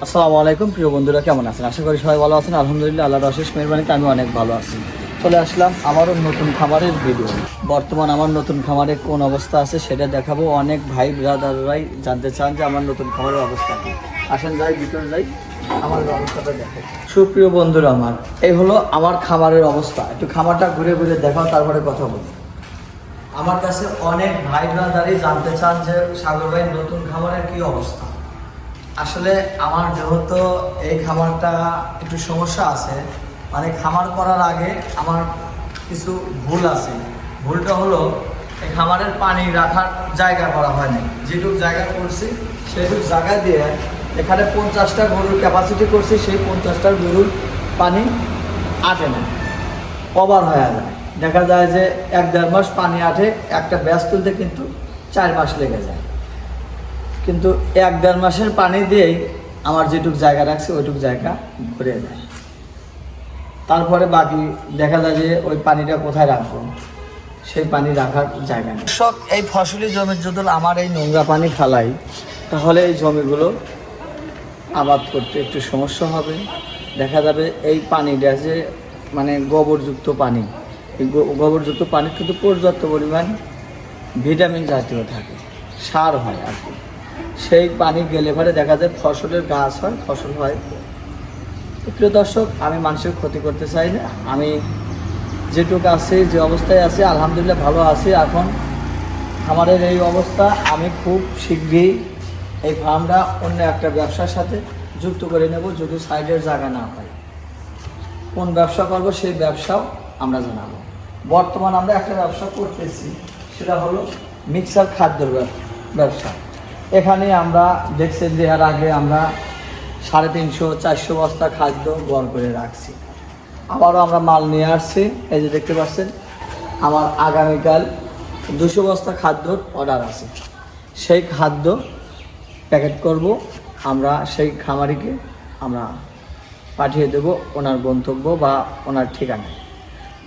আসসালামু আলাইকুম প্রিয় বন্ধুরা, কেমন আছেন? আশা করি সবাই ভালো আছেন। আলহামদুলিল্লাহ, আল্লাহর অশেষ মেহরবানিতে আমি অনেক ভালো আছি। চলে আসলাম আমারও নতুন খামারের ভিডিও। বর্তমান আমার নতুন খামারে কোন অবস্থা আছে সেটা দেখাবো। অনেক ভাই ব্রাদাররাই জানতে চান যে আমার নতুন খামারের অবস্থা কী। আসেন যাই, ভিতরে যাই, আমার অবস্থাটা দেখো। সুপ্রিয় বন্ধুরা, এই হলো আমার খামারের অবস্থা। একটু খামারটা ঘুরে ঘুরে দেখাও, তারপরে কথা বলি। আমার কাছে অনেক ভাই ব্রাদারই জানতে চান যে সাগর ভাই নতুন খামারের কী অবস্থা। আসলে আমার যেহেতু এই খামারটা একটু সমস্যা আছে, মানে খামার করার আগে আমার কিছু ভুল আছে। ভুলটা হলো এই খামারের পানি রাখার জায়গা করা হয়নি। যেটুকু জায়গা করছি সেইটুকু জায়গা দিয়ে এখানে 50টা গরুর ক্যাপাসিটি করছি, সেই 50টার গরুর পানি আটে না, ওভার হয়ে যায়। দেখা যায় যে 1-1.5 মাস পানি আটে, একটা ব্যাস তুলতে কিন্তু 4 মাস লেগে যায়। কিন্তু 1-1.5 মাসের পানি দিয়েই আমার যেটুক জায়গা রাখছে ওইটুক জায়গা ভরে যায়। তারপরে বাকি দেখা যায় যে ওই পানিটা কোথায় রাখবো, সেই পানি রাখার জায়গা নেই। সব এই ফসলি জমির যদি আমার এই নোংরা পানি খালাই, তাহলে এই জমিগুলো আবাদ করতে একটু সমস্যা হবে। দেখা যাবে এই পানিটা যে মানে গোবরযুক্ত পানি, এই গোবরযুক্ত পানি কিন্তু পর্যাপ্ত পরিমাণ ভিটামিন জাতীয় থাকে, সার হয় আর কি। সেই পানি গেলে পরে দেখা যায় ফসলের গাছ হয়, ফসল হয়। প্রিয় দর্শক, আমি মানুষের ক্ষতি করতে চাই না। আমি যেটুকু আছি, যে অবস্থায় আছি, আলহামদুলিল্লাহ ভালো আছি। এখন আমাদের এই অবস্থা, আমি খুব শীঘ্রই এই ফার্মটা অন্য একটা ব্যবসার সাথে যুক্ত করে নেব, যদি সাইডের জায়গা না হয়। কোন ব্যবসা করব সেই ব্যবসাও আমরা জানাবো। বর্তমান আমরা একটা ব্যবসা করতেছি, সেটা হলো মিক্সার খাদ্যের ব্যবসা। এখানে আমরা দেখছেন যে এর আগে আমরা 350-400 বস্তা খাদ্য গড় করে রাখছি। আবারও আমরা মাল নিয়ে আসছি। এই যে দেখতে পাচ্ছেন, আমার আগামীকাল 200 বস্তা খাদ্যর অর্ডার আছে। সেই খাদ্য প্যাকেট করব আমরা, সেই খামারিকে আমরা পাঠিয়ে দেব ওনার গন্তব্য বা ওনার ঠিকানায়।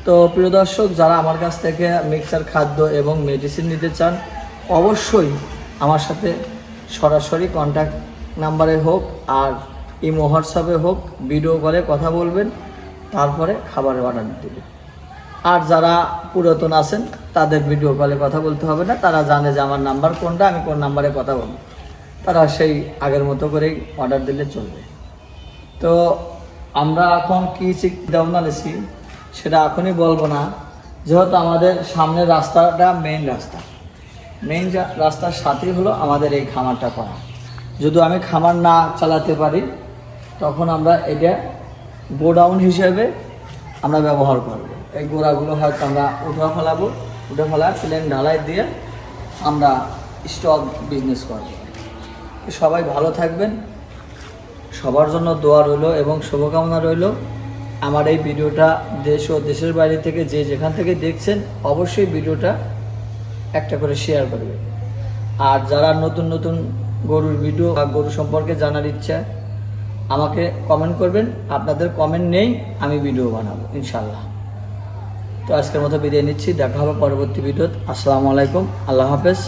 তো প্রিয় দর্শক, যারা আমার কাছ থেকে মিক্সার খাদ্য এবং মেডিসিন নিতে চান, অবশ্যই আমার সাথে সরাসরি কন্ট্যাক্ট নাম্বারে হোক আর ইমো হোয়াটসঅ্যাপে হোক ভিডিও কলে কথা বলবেন, তারপরে খাবারের অর্ডার দেবে। আর যারা পুরাতন আছেন তাদের ভিডিও কলে কথা বলতে হবে না, তারা জানে যে আমার নাম্বার কোনটা, আমি কোন নাম্বারে কথা বলবো। তারা সেই আগের মতো করেই অর্ডার দিলে চলবে। তো আমরা এখন কী চিন্তা ভাবনা নিয়েছি সেটা এখনই বলবো না, যেহেতু আমাদের সামনের রাস্তাটা মেইন রাস্তার সাথেই হলো আমাদের এই খামারটা করা। যদি আমি খামার না চালাতে পারি, তখন আমরা এটা গোডাউন হিসেবে আমরা ব্যবহার করব। এই গোড়াগুলো হয়তো আমরা উঠে ফেলা প্লেন ঢালাই দিয়ে আমরা স্টক বিজনেস করব। সবাই ভালো থাকবেন, সবার জন্য দোয়া রইল এবং শুভকামনা রইল। আমার এই ভিডিওটা দেশ ও দেশের বাইরে থেকে যে যেখান থেকে দেখছেন, অবশ্যই ভিডিওটা একটা করে শেয়ার করবেন। আর যারা নতুন নতুন গরুর ভিডিও বা গরু সম্পর্কে জানার ইচ্ছা, আমাকে কমেন্ট করবেন। আপনাদের কমেন্ট নেই, আমি ভিডিও বানাবো ইনশাল্লাহ। তো আজকের মতো বিদায় নিচ্ছি, দেখা হবে পরবর্তী ভিডিওতে। আসসালামু আলাইকুম, আল্লাহ হাফেজ।